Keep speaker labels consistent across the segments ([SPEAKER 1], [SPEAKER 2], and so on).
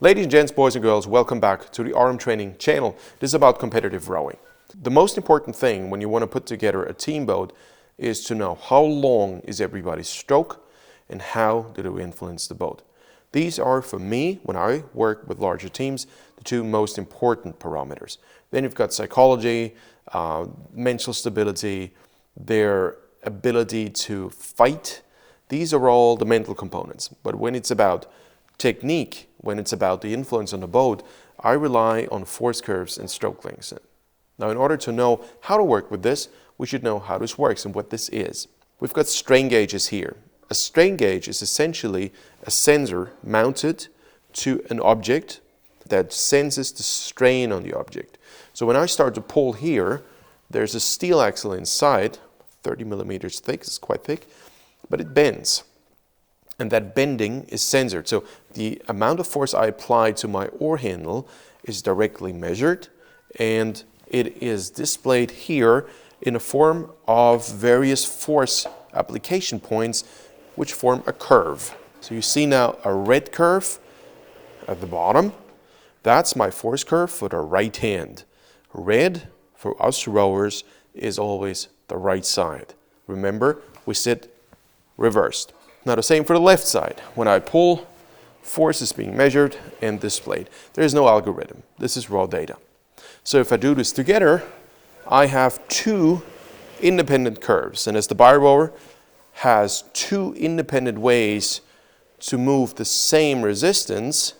[SPEAKER 1] Ladies and gents, boys and girls, welcome back to the Aram training channel. This is about competitive rowing. The most important thing when you want to put together a team boat is to know how long is everybody's stroke and how do they influence the boat. These are, for me, when I work with larger teams, the two most important parameters. Then you've got psychology, mental stability, their ability to fight. These are all the mental components. But when it's about technique, when it's about the influence on the boat, I rely on force curves and stroke lengths. Now, in order to know how to work with this, we should know how this works and what this is. We've got strain gauges here. A strain gauge is essentially a sensor mounted to an object that senses the strain on the object. So when I start to pull here, there's a steel axle inside, 30 millimeters thick, it's quite thick, but it bends. And that bending is censored. So the amount of force I apply to my oar handle is directly measured, and it is displayed here in a form of various force application points which form a curve. So you see now a red curve at the bottom. That's my force curve for the right hand. Red for us rowers is always the right side. Remember, we sit reversed. Now the same for the left side. When I pull, force is being measured and displayed. There is no algorithm. This is raw data. So if I do this together, I have two independent curves. And as the by rower has two independent ways to move the same resistance,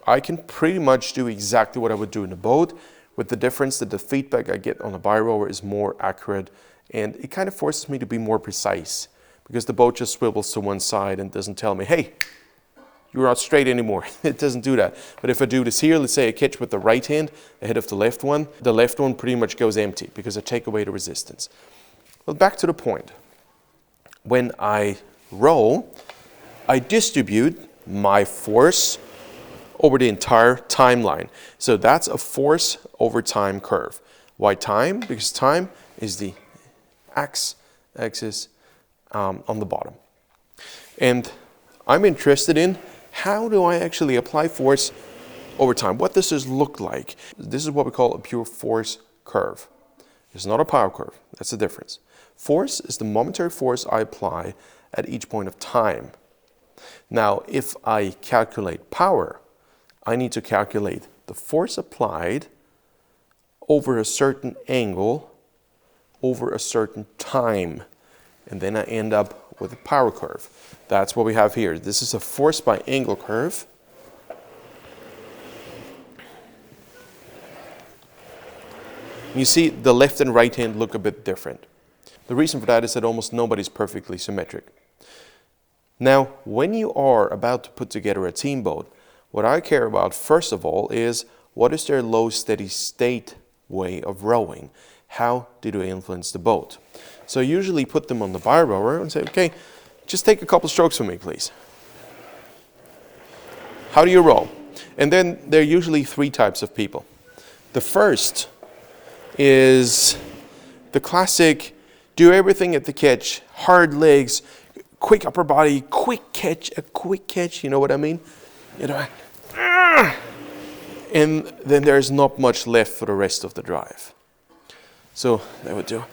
[SPEAKER 1] I can pretty much do exactly what I would do in a boat, with the difference that the feedback I get on a by rower is more accurate, and it kind of forces me to be more precise, because the boat just swivels to one side and doesn't tell me, hey, you're not straight anymore. It doesn't do that. But if I do this here, let's say I catch with the right hand ahead of the left one pretty much goes empty because I take away the resistance. Well, back to the point. When I row, I distribute my force over the entire timeline. So that's a force over time curve. Why time? Because time is the axis on the bottom. And I'm interested in how do I actually apply force over time? What does this look like? This is what we call a pure force curve. It's not a power curve. That's the difference. Force is the momentary force I apply at each point of time. Now, if I calculate power, I need to calculate the force applied over a certain angle, over a certain time. And then I end up with a power curve. That's what we have here. This is a force by angle curve. You see the left and right hand look a bit different. The reason for that is that almost nobody's perfectly symmetric. Now, when you are about to put together a team boat, what I care about first of all is what is their low steady state way of rowing? How do they influence the boat? So I usually put them on the by rower and say, okay, just take a couple strokes for me, please. How do you row? And then there are usually three types of people. The first is the classic, do everything at the catch, hard legs, quick upper body, quick catch, you know what I mean? You know, and then there's not much left for the rest of the drive. So they would do.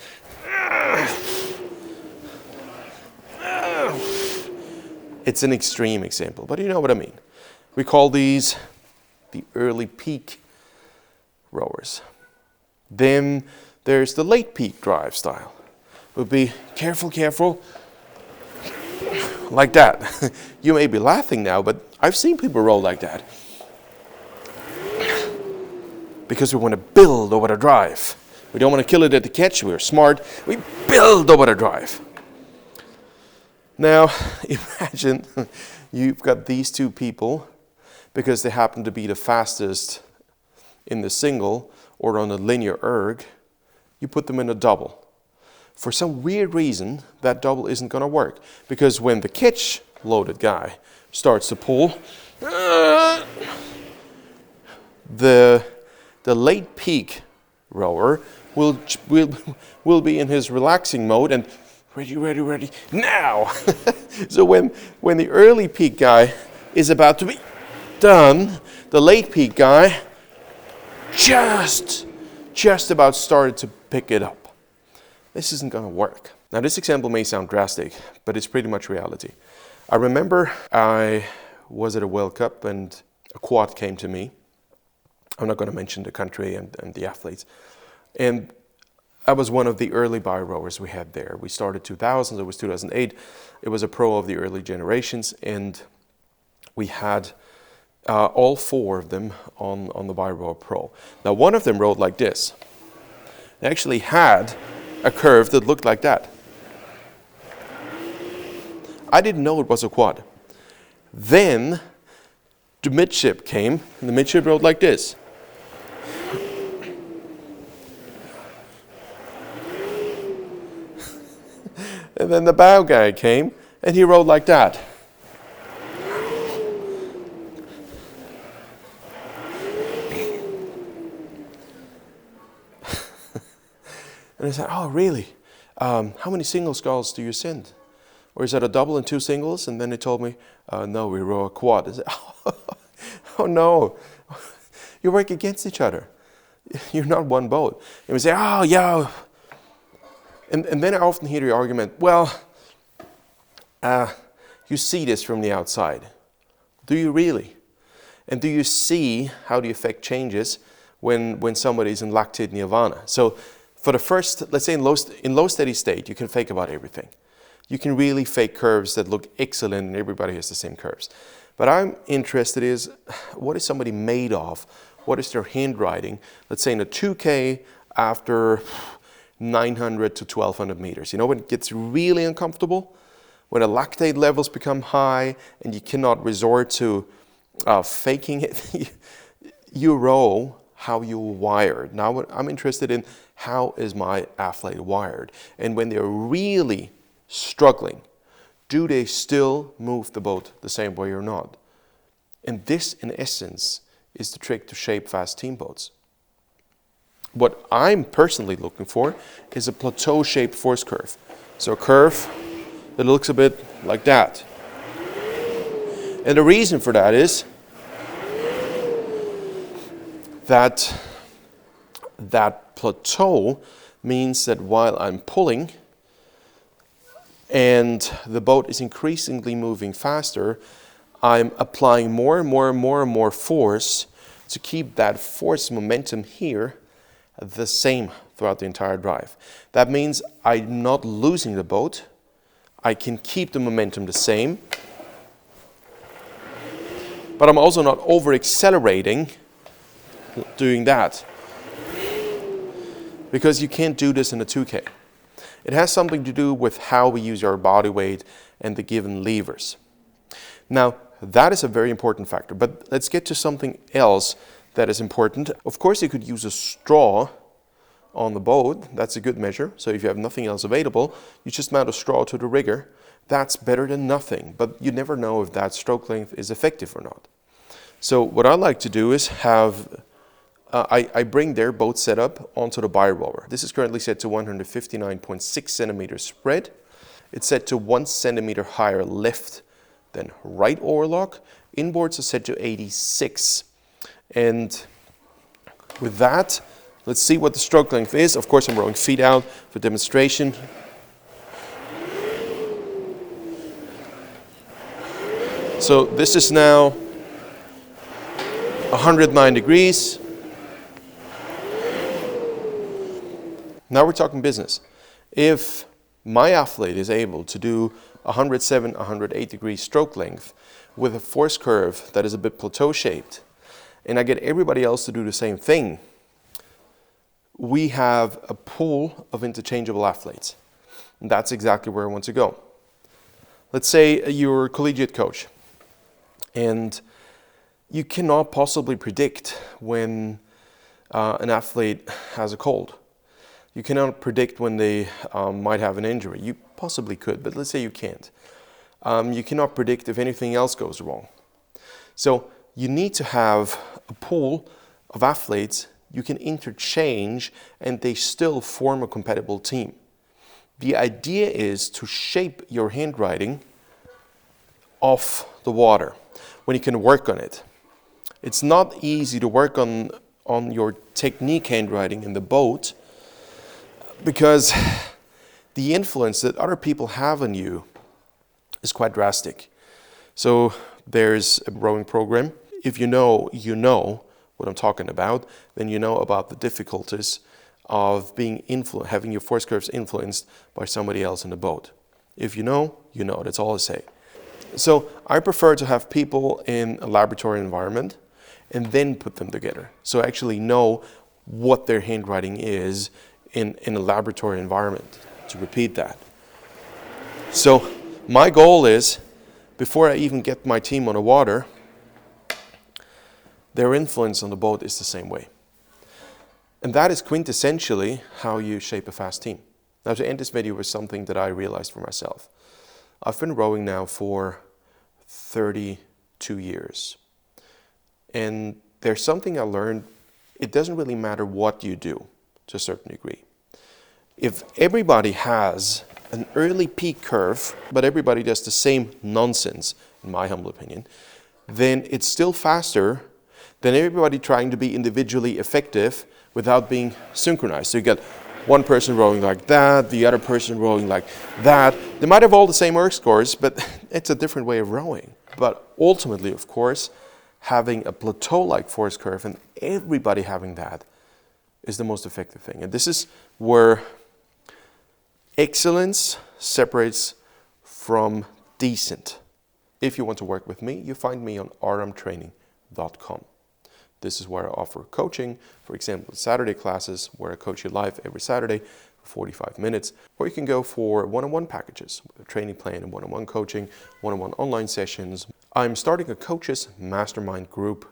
[SPEAKER 1] It's an extreme example, but you know what I mean. We call these the early peak rowers. Then there's the late peak drive style. It would be careful, like that. You may be laughing now, but I've seen people roll like that. Because we want to build over the drive. We don't want to kill it at the catch. We're smart. We build over the drive. Now, imagine you've got these two people, because they happen to be the fastest in the single or on a linear erg, you put them in a double. For some weird reason, that double isn't going to work, because when the catch loaded guy starts to pull, the late peak rower will be in his relaxing mode and ready, now. So when the early peak guy is about to be done. The late peak guy just about started to pick it up. This isn't going to work. Now this example may sound drastic, but it's pretty much reality. I remember I was at a World Cup and a quad came to me. I'm not going to mention the country and the athletes. And I was one of the early bio rowers we had there. We started 2000, it was 2008. It was a pro of the early generations, and we had all four of them on the bio rower pro. Now one of them rowed like this. They actually had a curve that looked like that. I didn't know it was a quad. Then the midship came, and the midship rowed like this. And then the bow guy came, and he rowed like that. And I said, oh, really? How many single sculls do you send? Or is that a double and two singles? And then they told me, no, we row a quad. I said, oh no, you work against each other. You're not one boat. And we say, oh yeah. And then I often hear the argument, well, you see this from the outside. Do you really? And do you see how the effect changes when somebody's in lactate nirvana? So for the first, let's say in low steady state, you can fake about everything. You can really fake curves that look excellent and everybody has the same curves. But I'm interested is, what is somebody made of? What is their handwriting? Let's say in a 2K after 900 to 1200 meters. You know when it gets really uncomfortable? When the lactate levels become high and you cannot resort to faking it. You row how you're wired. Now I'm interested in how is my athlete wired? And when they're really struggling, do they still move the boat the same way or not? And this, in essence, is the trick to shape fast team boats. What I'm personally looking for is a plateau-shaped force curve. So a curve that looks a bit like that. And the reason for that is that plateau means that while I'm pulling and the boat is increasingly moving faster, I'm applying more and more and more and more force to keep that force momentum here the same throughout the entire drive. That means I'm not losing the boat. I can keep the momentum the same, but I'm also not over accelerating doing that, because you can't do this in a 2K. It has something to do with how we use our body weight and the given levers. Now, that is a very important factor, but let's get to something else that is important. Of course, you could use a straw on the boat. That's a good measure. So if you have nothing else available, you just mount a straw to the rigger. That's better than nothing, but you never know if that stroke length is effective or not. So what I like to do is have, I bring their boat setup onto the bio rower. This is currently set to 159.6 centimeters spread. It's set to 1 centimeter higher lift than right oarlock. Inboards are set to 86. And with that, let's see what the stroke length is. Of course, I'm rowing feet out for demonstration. So this is now 109 degrees. Now we're talking business. If my athlete is able to do 107, 108 degree stroke length with a force curve that is a bit plateau shaped, and I get everybody else to do the same thing, we have a pool of interchangeable athletes. And that's exactly where I want to go. Let's say you're a collegiate coach and you cannot possibly predict when an athlete has a cold. You cannot predict when they might have an injury. You possibly could, but let's say you can't. You cannot predict if anything else goes wrong. So you need to have a pool of athletes you can interchange and they still form a compatible team. The idea is to shape your handwriting off the water when you can work on it. It's not easy to work on your technique handwriting in the boat because the influence that other people have on you is quite drastic. So there's a rowing program. If you know what I'm talking about, then you know about the difficulties of having your force curves influenced by somebody else in the boat. If you know, that's all I say. So I prefer to have people in a laboratory environment and then put them together. So actually know what their handwriting is in a laboratory environment, to repeat that. So my goal is, before I even get my team on the water, their influence on the boat is the same way. And that is quintessentially how you shape a fast team. Now, to end this video with something that I realized for myself. I've been rowing now for 32 years. And there's something I learned: it doesn't really matter what you do to a certain degree. If everybody has an early peak curve, but everybody does the same nonsense, in my humble opinion, then it's still faster than everybody trying to be individually effective without being synchronized. So you get one person rowing like that, the other person rowing like that. They might have all the same erg scores, but it's a different way of rowing. But ultimately, of course, having a plateau-like force curve and everybody having that is the most effective thing. And this is where excellence separates from decent. If you want to work with me, you find me on aramtraining.com. This is where I offer coaching, for example, Saturday classes where I coach you live every Saturday for 45 minutes, or you can go for one-on-one packages, with a training plan and one-on-one coaching, one-on-one online sessions. I'm starting a coaches mastermind group.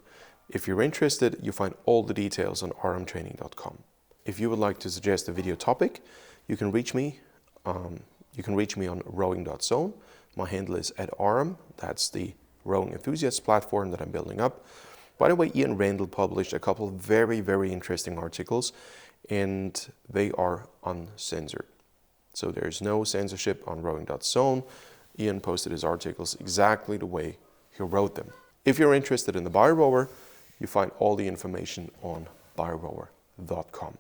[SPEAKER 1] If you're interested, you find all the details on aramtraining.com. If you would like to suggest a video topic, you can reach me. You can reach me on rowing.zone. My handle is @Aram. That's the rowing enthusiast platform that I'm building up. By the way, Ian Randall published a couple of very, very interesting articles, and they are uncensored. So there's no censorship on rowing.zone. Ian posted his articles exactly the way he wrote them. If you're interested in the BioRower, you find all the information on BioRower.com.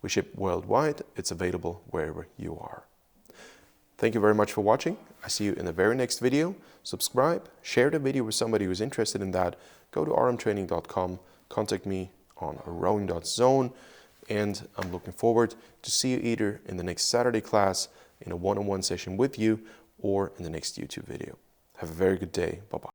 [SPEAKER 1] We ship worldwide. It's available wherever you are. Thank you very much for watching. I see you in the very next video. Subscribe, share the video with somebody who's interested in that. Go to aramtraining.com, contact me on rowing.zone, and I'm looking forward to see you either in the next Saturday class, in a one-on-one session with you, or in the next YouTube video. Have a very good day. Bye-bye.